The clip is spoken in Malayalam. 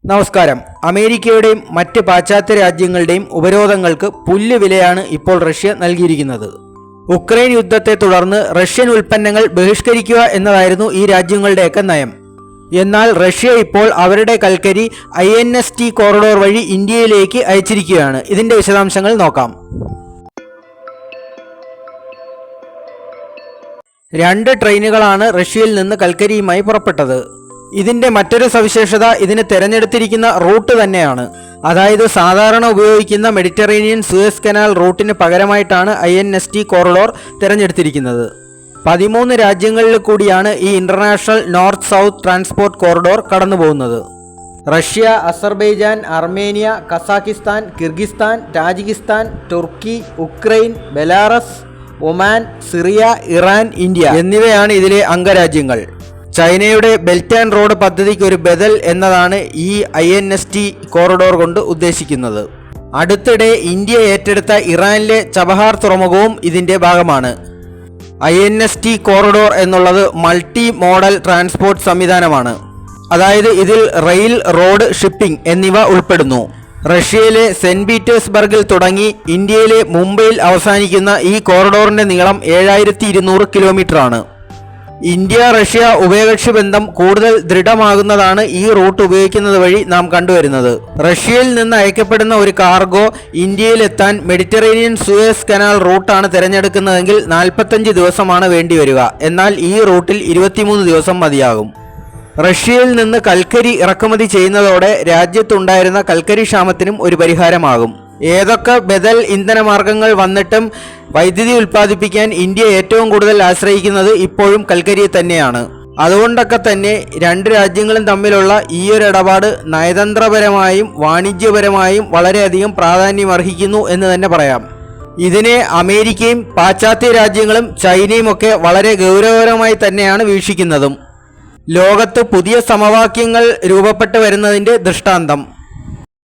നമസ്കാരം. അമേരിക്കയുടെയും മറ്റ് പാശ്ചാത്യ രാജ്യങ്ങളുടെയും ഉപരോധങ്ങൾക്ക് പുല്ലുവിലയാണ് ഇപ്പോൾ റഷ്യ നൽകിയിരിക്കുന്നത്. ഉക്രൈൻ യുദ്ധത്തെ തുടർന്ന് റഷ്യൻ ഉൽപ്പന്നങ്ങൾ ബഹിഷ്കരിക്കുക എന്നതായിരുന്നു ഈ രാജ്യങ്ങളുടെയൊക്കെ നയം. എന്നാൽ റഷ്യ ഇപ്പോൾ അവരുടെ കൽക്കരി INST കോറിഡോർ വഴി ഇന്ത്യയിലേക്ക് അയച്ചിരിക്കുകയാണ്. ഇതിന്റെ വിശദാംശങ്ങൾ നോക്കാം. 2 ട്രെയിനുകളാണ് റഷ്യയിൽ നിന്ന് കൽക്കരിയുമായി പുറപ്പെട്ടത്. ഇതിന്റെ മറ്റൊരു സവിശേഷത ഇതിന് തിരഞ്ഞെടുത്തിരിക്കുന്ന റൂട്ട് തന്നെയാണ്. അതായത് സാധാരണ ഉപയോഗിക്കുന്ന മെഡിറ്ററേനിയൻ സൂയസ് കനാൽ റൂട്ടിന് പകരമായിട്ടാണ് INST കോറിഡോർ തിരഞ്ഞെടുത്തിരിക്കുന്നത്. 13 രാജ്യങ്ങളിൽ കൂടിയാണ് ഈ international north south transport corridor കടന്നുപോകുന്നത്. Russia, Azerbaijan, Armenia, Kazakhstan, Kyrgyzstan, Tajikistan, Turkey, Ukraine, Belarus, Oman, Syria, Iran, India എന്നിവയാണ് ഇതിലെ അംഗരാജ്യങ്ങൾ. ചൈനയുടെ ബെൽറ്റ് ആൻഡ് റോഡ് പദ്ധതിക്ക് ഒരു ബദൽ എന്നതാണ് ഈ INST കോറിഡോർ കൊണ്ട് ഉദ്ദേശിക്കുന്നത്. അടുത്തിടെ ഇന്ത്യ ഏറ്റെടുത്ത ഇറാനിലെ ചബഹാർ തുറമുഖവും ഇതിന്റെ ഭാഗമാണ്. INST കോറിഡോർ എന്നുള്ളത് മൾട്ടി മോഡൽ ട്രാൻസ്പോർട്ട് സംവിധാനമാണ്. അതായത് ഇതിൽ റെയിൽ, റോഡ്, ഷിപ്പിംഗ് എന്നിവ ഉൾപ്പെടുന്നു. റഷ്യയിലെ സെന്റ് പീറ്റേഴ്സ്ബർഗിൽ തുടങ്ങി ഇന്ത്യയിലെ മുംബൈയിൽ അവസാനിക്കുന്ന ഈ കോറിഡോറിന്റെ നീളം 7200 കിലോമീറ്റർ ആണ്. ഇന്ത്യ റഷ്യ ഉഭയകക്ഷി ബന്ധം കൂടുതൽ ദൃഢമാകുന്നതാണ് ഈ റൂട്ട് ഉപയോഗിക്കുന്നത് വഴി നാം കണ്ടുവരുന്നത്. റഷ്യയിൽ നിന്ന് അയക്കപ്പെടുന്ന ഒരു കാർഗോ ഇന്ത്യയിലെത്താൻ മെഡിറ്ററേനിയൻ സൂയസ് കനാൽ റൂട്ടാണ് തിരഞ്ഞെടുക്കുന്നതെങ്കിൽ 45 ദിവസമാണ് വേണ്ടിവരിക. എന്നാൽ ഈ റൂട്ടിൽ 23 ദിവസം മതിയാകും. റഷ്യയിൽ നിന്ന് കൽക്കരി ഇറക്കുമതി ചെയ്യുന്നതോടെ രാജ്യത്തുണ്ടായിരുന്ന കൽക്കരി ക്ഷാമത്തിനും ഒരു പരിഹാരമാകും. ഏതൊക്കെ ബദൽ ഇന്ധന മാർഗങ്ങൾ വന്നിട്ടും വൈദ്യുതി ഉൽപ്പാദിപ്പിക്കാൻ ഇന്ത്യ ഏറ്റവും കൂടുതൽ ആശ്രയിക്കുന്നത് ഇപ്പോഴും കൽക്കരിയെ തന്നെയാണ്. അതുകൊണ്ടൊക്കെ തന്നെ 2 രാജ്യങ്ങളും തമ്മിലുള്ള ഈ ഒരു ഇടപാട് നയതന്ത്രപരമായും വാണിജ്യപരമായും വളരെയധികം പ്രാധാന്യമർഹിക്കുന്നു എന്ന് തന്നെ പറയാം. ഇതിനെ അമേരിക്കയും പാശ്ചാത്യ രാജ്യങ്ങളും ചൈനയും ഒക്കെ വളരെ ഗൗരവകരമായി തന്നെയാണ് വീക്ഷിക്കുന്നതും. ലോകത്ത് പുതിയ സമവാക്യങ്ങൾ രൂപപ്പെട്ടു വരുന്നതിൻ്റെ ദൃഷ്ടാന്തം.